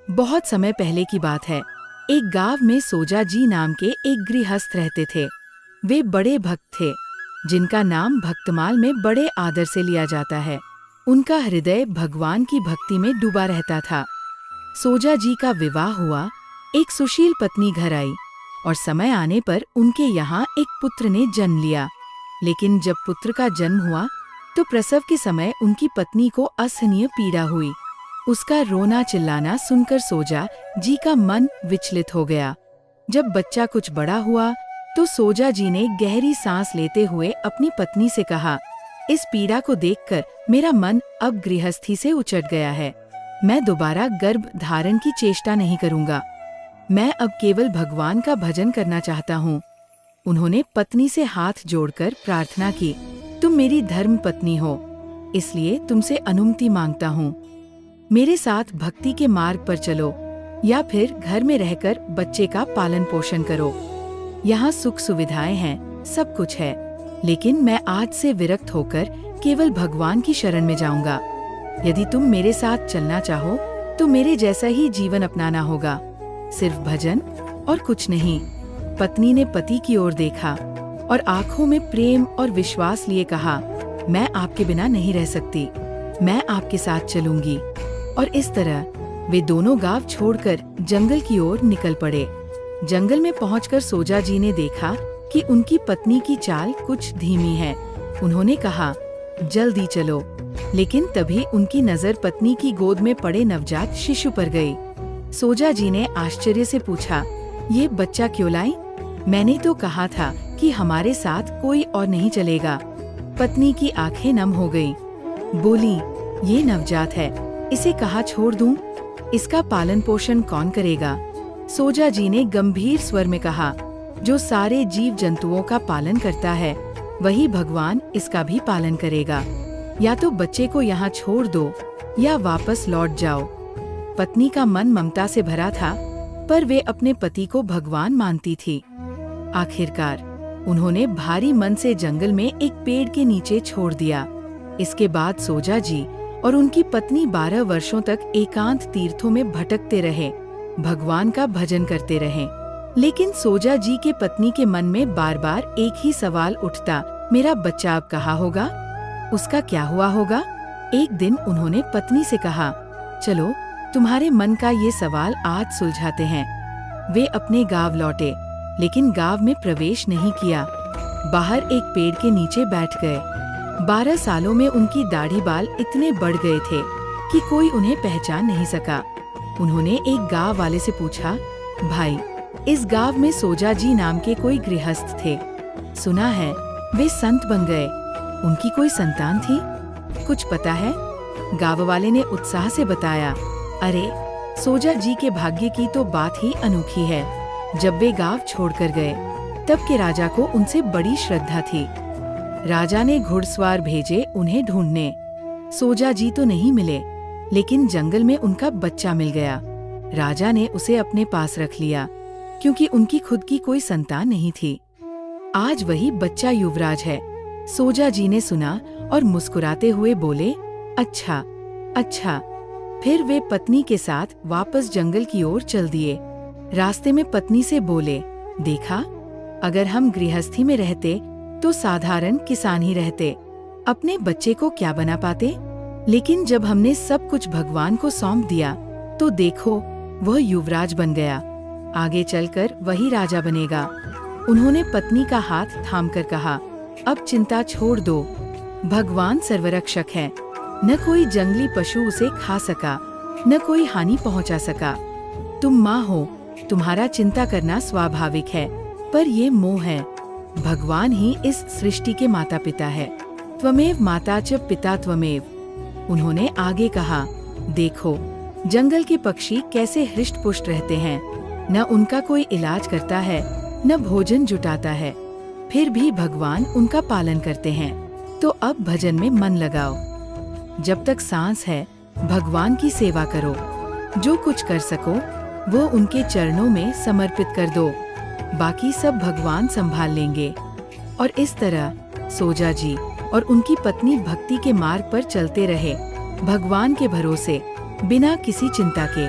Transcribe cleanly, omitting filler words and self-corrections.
बहुत समय पहले की बात है। एक गांव में सोजा जी नाम के एक गृहस्थ रहते थे। वे बड़े भक्त थे, जिनका नाम भक्तमाल में बड़े आदर से लिया जाता है। उनका हृदय भगवान की भक्ति में डूबा रहता था। सोजा जी का विवाह हुआ, एक सुशील पत्नी घर आई और समय आने पर उनके यहाँ एक पुत्र ने जन्म लिया। लेकिन जब पुत्र का जन्म हुआ तो प्रसव के समय उनकी पत्नी को असहनीय पीड़ा हुई। उसका रोना चिल्लाना सुनकर सोजा जी का मन विचलित हो गया। जब बच्चा कुछ बड़ा हुआ तो सोजा जी ने गहरी सांस लेते हुए अपनी पत्नी से कहा, इस पीड़ा को देखकर मेरा मन अब गृहस्थी से उचट गया है। मैं दोबारा गर्भ धारण की चेष्टा नहीं करूंगा। मैं अब केवल भगवान का भजन करना चाहता हूँ। उन्होंने पत्नी से हाथ जोड़कर प्रार्थना की, तुम मेरी धर्म पत्नी हो, इसलिए तुमसे अनुमति मांगता हूँ। मेरे साथ भक्ति के मार्ग पर चलो या फिर घर में रहकर बच्चे का पालन पोषण करो। यहाँ सुख सुविधाएं हैं, सब कुछ है, लेकिन मैं आज से विरक्त होकर केवल भगवान की शरण में जाऊंगा। यदि तुम मेरे साथ चलना चाहो तो मेरे जैसा ही जीवन अपनाना होगा, सिर्फ भजन और कुछ नहीं। पत्नी ने पति की ओर देखा और आंखों में प्रेम और विश्वास लिए कहा, मैं आपके बिना नहीं रह सकती, मैं आपके साथ चलूंगी। और इस तरह वे दोनों गांव छोड़कर जंगल की ओर निकल पड़े। जंगल में पहुंचकर सोजा जी ने देखा कि उनकी पत्नी की चाल कुछ धीमी है। उन्होंने कहा, जल्दी चलो। लेकिन तभी उनकी नजर पत्नी की गोद में पड़े नवजात शिशु पर गई। सोजा जी ने आश्चर्य से पूछा, ये बच्चा क्यों लाई? मैंने तो कहा था कि हमारे साथ कोई और नहीं चलेगा। पत्नी की आंखें नम हो गई। बोली, ये नवजात है, इसे कहाँ छोड़ दूं? इसका पालन पोषण कौन करेगा? सोजा जी ने गंभीर स्वर में कहा, जो सारे जीव जंतुओं का पालन करता है वही भगवान इसका भी पालन करेगा। या तो बच्चे को यहाँ छोड़ दो या वापस लौट जाओ। पत्नी का मन ममता से भरा था, पर वे अपने पति को भगवान मानती थी। आखिरकार उन्होंने भारी मन से जंगल में एक पेड़ के नीचे छोड़ दिया। इसके बाद सोजा जी और उनकी पत्नी 12 वर्षों तक एकांत तीर्थों में भटकते रहे, भगवान का भजन करते रहे। लेकिन सोजा जी के पत्नी के मन में बार बार एक ही सवाल उठता, मेरा बच्चा अब कहाँ होगा? उसका क्या हुआ होगा? एक दिन उन्होंने पत्नी से कहा, चलो तुम्हारे मन का ये सवाल आज सुलझाते हैं। वे अपने गांव लौटे, लेकिन गांव में प्रवेश नहीं किया। बाहर एक पेड़ के नीचे बैठ गए। 12 सालों में उनकी दाढ़ी बाल इतने बढ़ गए थे कि कोई उन्हें पहचान नहीं सका। उन्होंने एक गांव वाले से पूछा, भाई, इस गांव में सोजा जी नाम के कोई गृहस्थ थे, सुना है वे संत बन गए, उनकी कोई संतान थी, कुछ पता है? गांव वाले ने उत्साह से बताया, अरे सोजा जी के भाग्य की तो बात ही अनोखी है। जब वे गांव छोड़कर गए तब के राजा को उनसे बड़ी श्रद्धा थी। राजा ने घुड़सवार भेजे उन्हें ढूंढने। सोजा जी तो नहीं मिले, लेकिन जंगल में उनका बच्चा मिल गया। राजा ने उसे अपने पास रख लिया, क्योंकि उनकी खुद की कोई संतान नहीं थी। आज वही बच्चा युवराज है। सोजा जी ने सुना और मुस्कुराते हुए बोले, अच्छा अच्छा। फिर वे पत्नी के साथ वापस जंगल की ओर चल दिए। रास्ते में पत्नी से बोले, देखा, अगर हम गृहस्थी में रहते तो साधारण किसान ही रहते, अपने बच्चे को क्या बना पाते? लेकिन जब हमने सब कुछ भगवान को सौंप दिया तो देखो, वह युवराज बन गया। आगे चलकर वही राजा बनेगा। उन्होंने पत्नी का हाथ थामकर कहा, अब चिंता छोड़ दो, भगवान सर्वरक्षक है। न कोई जंगली पशु उसे खा सका, न कोई हानि पहुंचा सका। तुम माँ हो, तुम्हारा चिंता करना स्वाभाविक है, पर ये मोह है। भगवान ही इस सृष्टि के माता पिता है। त्वमेव माता च पिता त्वमेव। उन्होंने आगे कहा, देखो, जंगल के पक्षी कैसे हृष्ट पुष्ट रहते हैं, न उनका कोई इलाज करता है, न भोजन जुटाता है, फिर भी भगवान उनका पालन करते हैं। तो अब भजन में मन लगाओ। जब तक सांस है, भगवान की सेवा करो। जो कुछ कर सको वो उनके चरणों में समर्पित कर दो, बाकी सब भगवान संभाल लेंगे। और इस तरह सोजा जी और उनकी पत्नी भक्ति के मार्ग पर चलते रहे, भगवान के भरोसे, बिना किसी चिंता के।